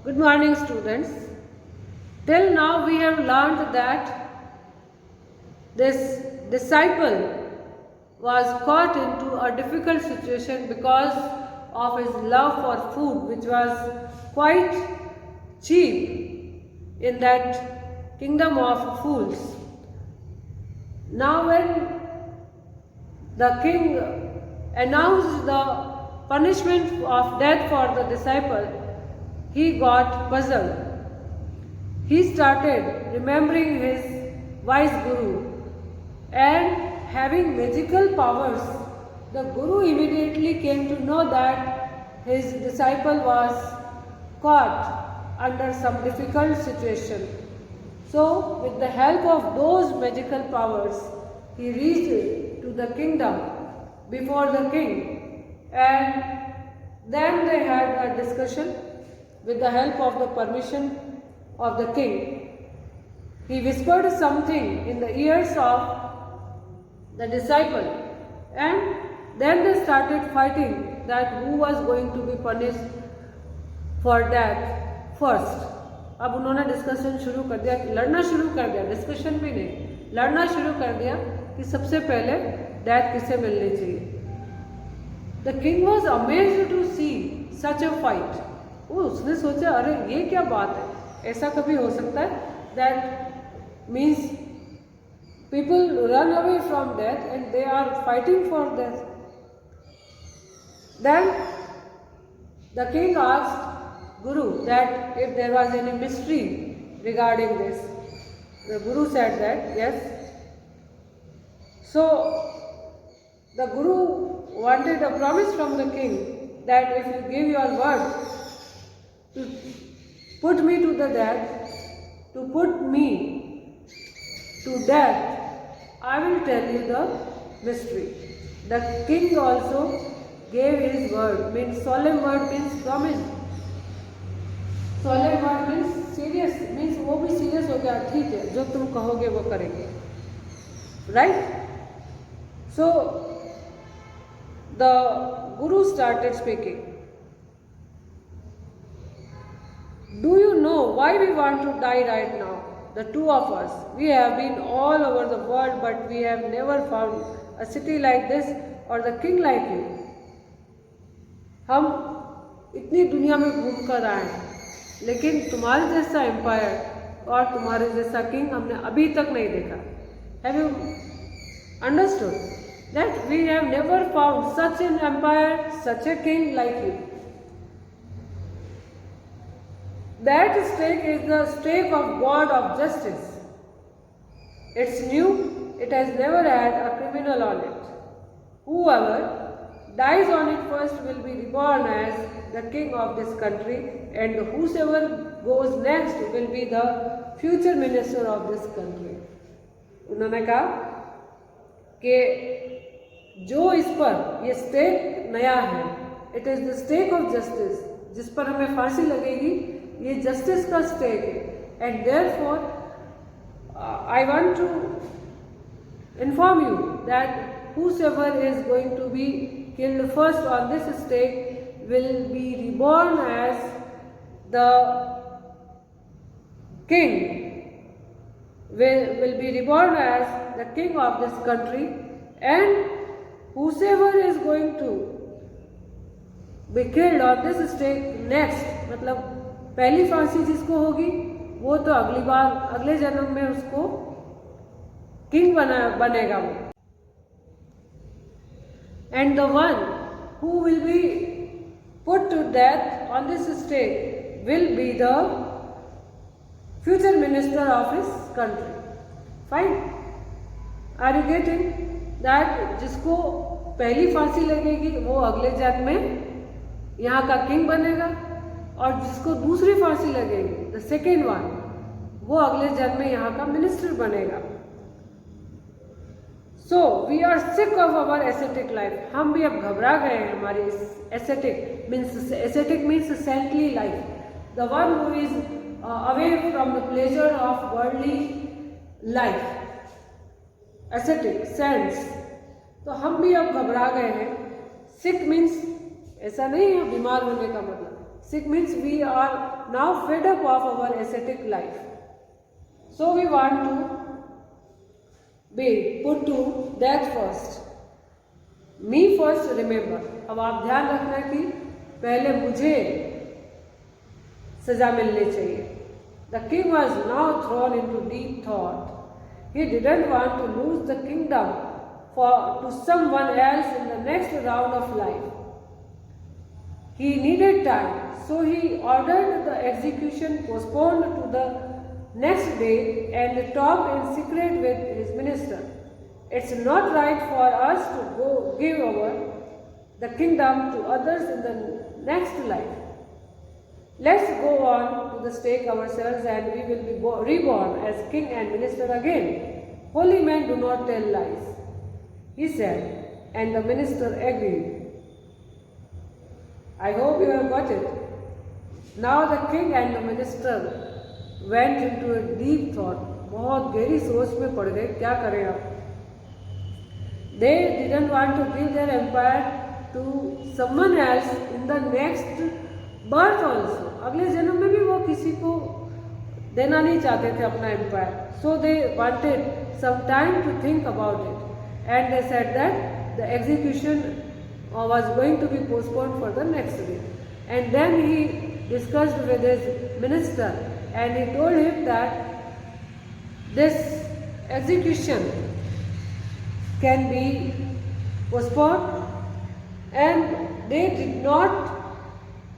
Good morning, students. Till now we have learned that this disciple was caught into a difficult situation because of his love for food, which was quite cheap in that kingdom of fools. Now when the king announced the punishment of death for the disciple, he got puzzled. He started remembering his wise guru and having magical powers. The guru immediately came to know that his disciple was caught under some difficult situation. So, with the help of those magical powers, he reached to the kingdom before the king, and then they had a discussion with the help of the permission of the king. He whispered something in the ears of the disciple, and then they started fighting that who was going to be punished for that first. अब उन्होंने discussion शुरू कर दिया, लड़ना शुरू कर दिया, discussion भी नहीं, लड़ना शुरू कर दिया कि सबसे पहले डेथ किसे मिलनी चाहिए. The king was amazed to see such a fight. उसने सोचा अरे ये क्या बात है, ऐसा कभी हो सकता है. That means people run away from death and they are fighting for death. Then the king asked Guru that if there was any mystery regarding this. The Guru said that yes. So the Guru wanted a promise from the king that if you give your word to put me to the death, to put me to death, I will tell you the mystery. The king also gave his word, means solemn word means promise. Solemn word means serious, means वो भी serious हो गया, ठीक है जो तुम कहोगे वो करेंगे, right? So the Guru started speaking. Do you know why we want to die right now? The two of us, we have been all over the world, but we have never found a city like this or the king like you. हम इतनी दुनिया में घूम कर आए हैं, लेकिन तुम्हारे जैसा एम्पायर और तुम्हारे जैसा किंग हमने अभी तक नहीं देखा. Have you understood that we have never found such an empire, such a king like you? That stake is the stake of God of justice. It's new, it has never had a criminal on it. Whoever dies on it first will be reborn as the king of this country, and whosoever goes next will be the future minister of this country. उन्होंने कहा कि जो इस पर ये stake नया है, it is the stake of justice, जिस पर हमें फांसी लगेगी ये जस्टिस का स्टेक है. And therefore I want to inform you that whosoever is going to be killed first on this stake will be reborn as the king, will be reborn as the king of this country, and whosoever is going to be killed on this stake next, मतलब पहली फांसी जिसको होगी वो तो अगली बार अगले जन्म में उसको किंग बनेगा वो. And the one who will be put to death on this stake will be the future minister of his country. Fine, are you getting that? जिसको पहली फांसी लगेगी वो अगले जन्म में यहाँ का किंग बनेगा, और जिसको दूसरी फांसी लगेगी, द सेकेंड वन, वो अगले जन्म में यहाँ का मिनिस्टर बनेगा. So we are sick of our ascetic life. हम भी अब घबरा गए हैं हमारी ascetic means saintly life, the one who is away from the pleasure of worldly life, ascetic sense. तो हम भी अब घबरा गए हैं. सिक मीन्स ऐसा नहीं है बीमार होने का मतलब, Sick means we are now fed up of our ascetic life. So we want to be put to death first. Me first remember. अब आप ध्यान रखना कि पहले मुझे सजा मिलनी चाहिए. The king was now thrown into deep thought. He didn't want to lose the kingdom to someone else in the next round of life. He needed time, so he ordered the execution postponed to the next day and talked in secret with his minister. It's not right for us to give over the kingdom to others in the next life. Let's go on to the stake ourselves and we will be reborn as king and minister again. Holy men do not tell lies, he said, and the minister agreed. I hope you have got it. Now the king and the minister went into a deep thought. बहुत गहरी सोच में पड़ गए, क्या करें अब? They didn't want to give their empire to someone else in the next birth also. अगले जन्म में भी वो किसी को देना नहीं चाहते थे अपना empire. So they wanted some time to think about it, and they said that the execution was going to be postponed for the next day. And then he discussed with his minister, and he told him that this execution can be postponed, and they did not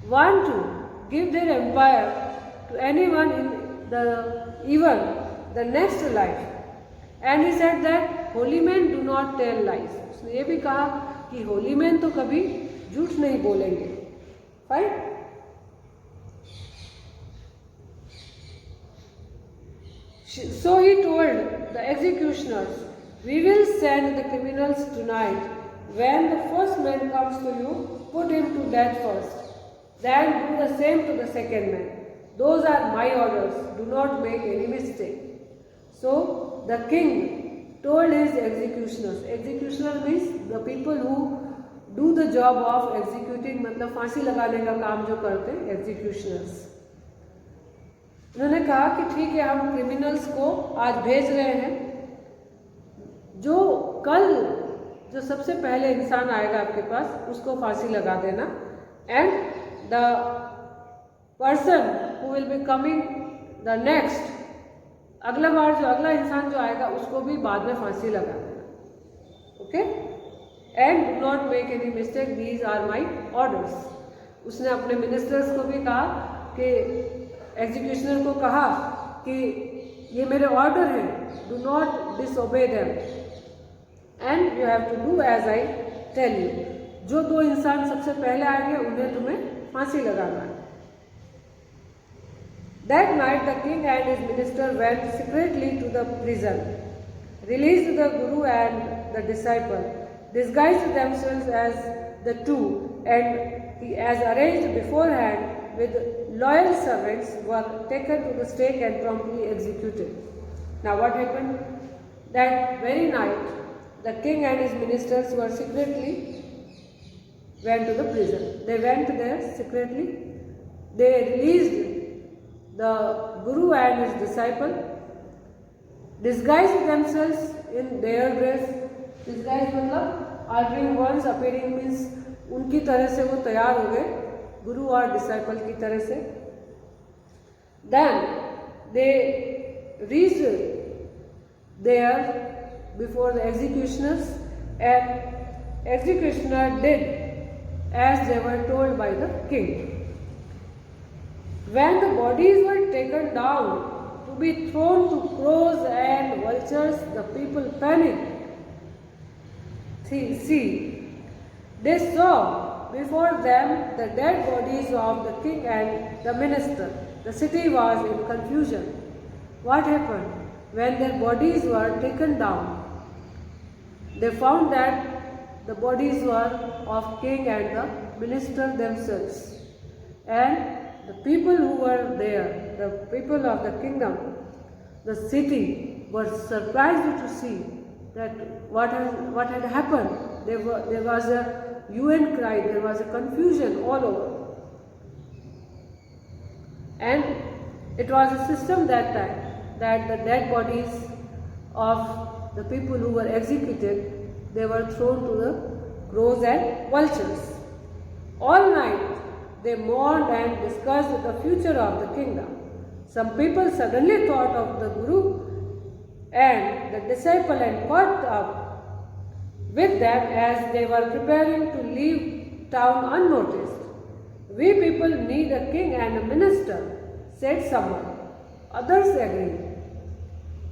want to give their empire to anyone in the even the next life. And he said that holy men do not tell lies. उसने ये भी कहा कि Holi man तो कभी झूठ नहीं बोलेंगे. Fine. So he told the executioners, we will send the criminals tonight. When the first man comes to you, put him to death first. Then do the same to the second man. Those are my orders. Do not make any mistake. So the king told his executioners. Executioner means the people who do the job of executing, मतलब फांसी लगाने का काम जो करते हैं, executioners. उन्होंने कहा कि ठीक है, हम क्रिमिनल्स को आज भेज रहे हैं. जो कल जो सबसे पहले इंसान आएगा आपके पास, उसको फांसी लगा देना. And the person who will be coming the next, अगला बार जो अगला इंसान जो आएगा उसको भी बाद में फांसी लगा देना. Okay. And do not make any mistake, these are my orders. उसने अपने मिनिस्टर्स को भी कहा कि एग्जीक्यूशनर को कहा कि ये मेरे ऑर्डर हैं, do not disobey them and you have to do as I tell you. जो दो इंसान सबसे पहले आएंगे उन्हें तुम्हें फांसी लगाना है. That night the king and his minister went secretly to the prison, released the guru and the disciple, disguised themselves as the two, and as arranged beforehand with loyal servants, were taken to the stake and promptly executed. Now what happened? That very night the king and his ministers were secretly went to the prison. They went there secretly. They released the guru and his disciple, disguised themselves in their dress. Disguise मतलब altering ones, appearing means उनकी तरह से वो तैयार हो गए, गुरु और disciple की तरह से. Then they reached there before the executioners, and executioner did as they were told by the king. When the bodies were taken down to be thrown to crows and vultures, the people panicked. See, they saw before them the dead bodies of the king and the minister. The city was in confusion. What happened? When their bodies were taken down, they found that the bodies were of king and the minister themselves. And the people who were there, the people of the kingdom, the city, were surprised to see that what had happened. There was a hue and cry, there was a confusion all over. And it was a system that time that the dead bodies of the people who were executed, they were thrown to the crows and vultures. All night they mourned and discussed the future of the kingdom. Some people suddenly thought of the Guru and the disciple and caught up with them as they were preparing to leave town unnoticed. We people need a king and a minister, said someone. Others agreed.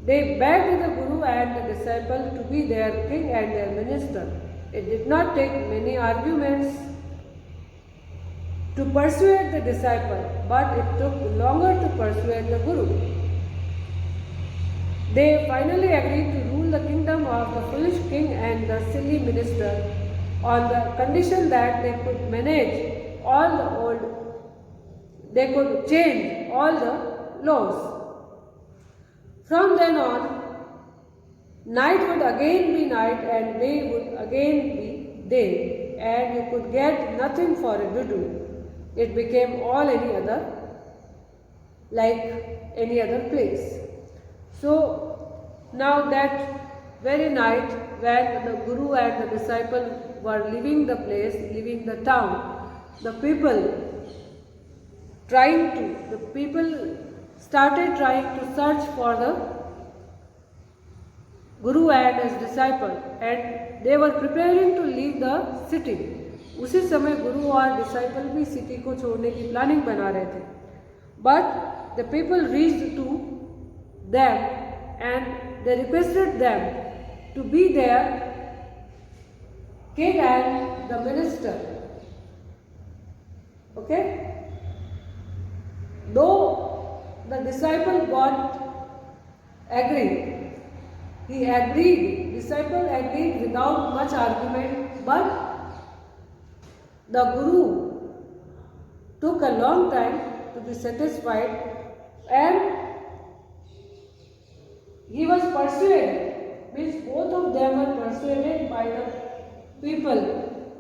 They begged the Guru and the disciple to be their king and their minister. It did not take many arguments to persuade the disciple, but it took longer to persuade the Guru. They finally agreed to rule the kingdom of the foolish king and the silly minister on the condition that they could manage all the they could change all the laws. From then on, night would again be night and day would again be day, and you could get nothing for it to do. It became all any other, like any other place. So now that very night when the Guru and the disciple were leaving the place, leaving the town, the people started trying to search for the Guru and his disciple, and they were preparing to leave the city. उसी समय गुरु और disciple भी city को छोड़ने की planning बना रहे थे. But the people reached to them and they requested them to be their king and the minister. Okay, though the disciple got agreed. He agreed, disciple agreed without much argument, but the Guru took a long time to be satisfied, and he was persuaded, means both of them were persuaded by the people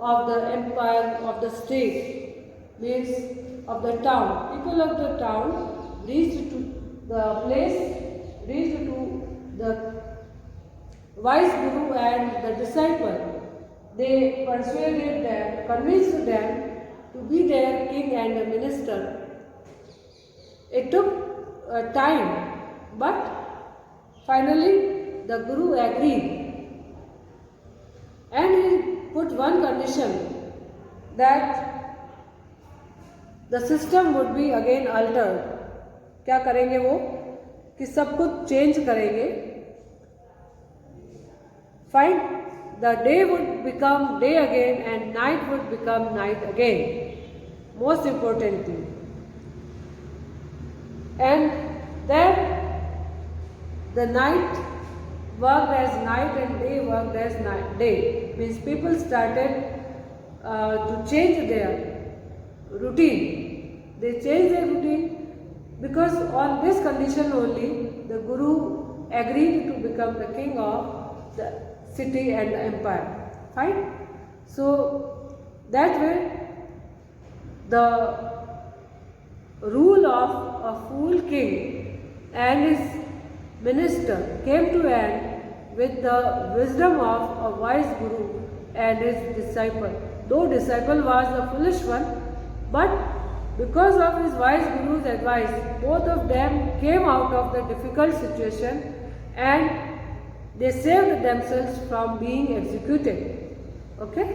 of the empire, of the state, means of the town. People of the town reached to the place, reached to the wise Guru and the disciple. They persuaded them, convinced them to be their king and a minister. It took time, but finally the Guru agreed, and he put one condition, that the system would be again altered. क्या करेंगे वो? कि सब कुछ change करेंगे. Fine. The day would become day again and night would become night again. Most importantly. And then the night worked as night and day worked as day. Means people started to change their routine. They changed their routine because on this condition only the Guru agreed to become the king of the city and the empire. Fine. So that way the rule of a fool king and his minister came to end with the wisdom of a wise Guru and his disciple. Though disciple was the foolish one, but because of his wise Guru's advice, both of them came out of the difficult situation and they saved themselves from being executed. Okay?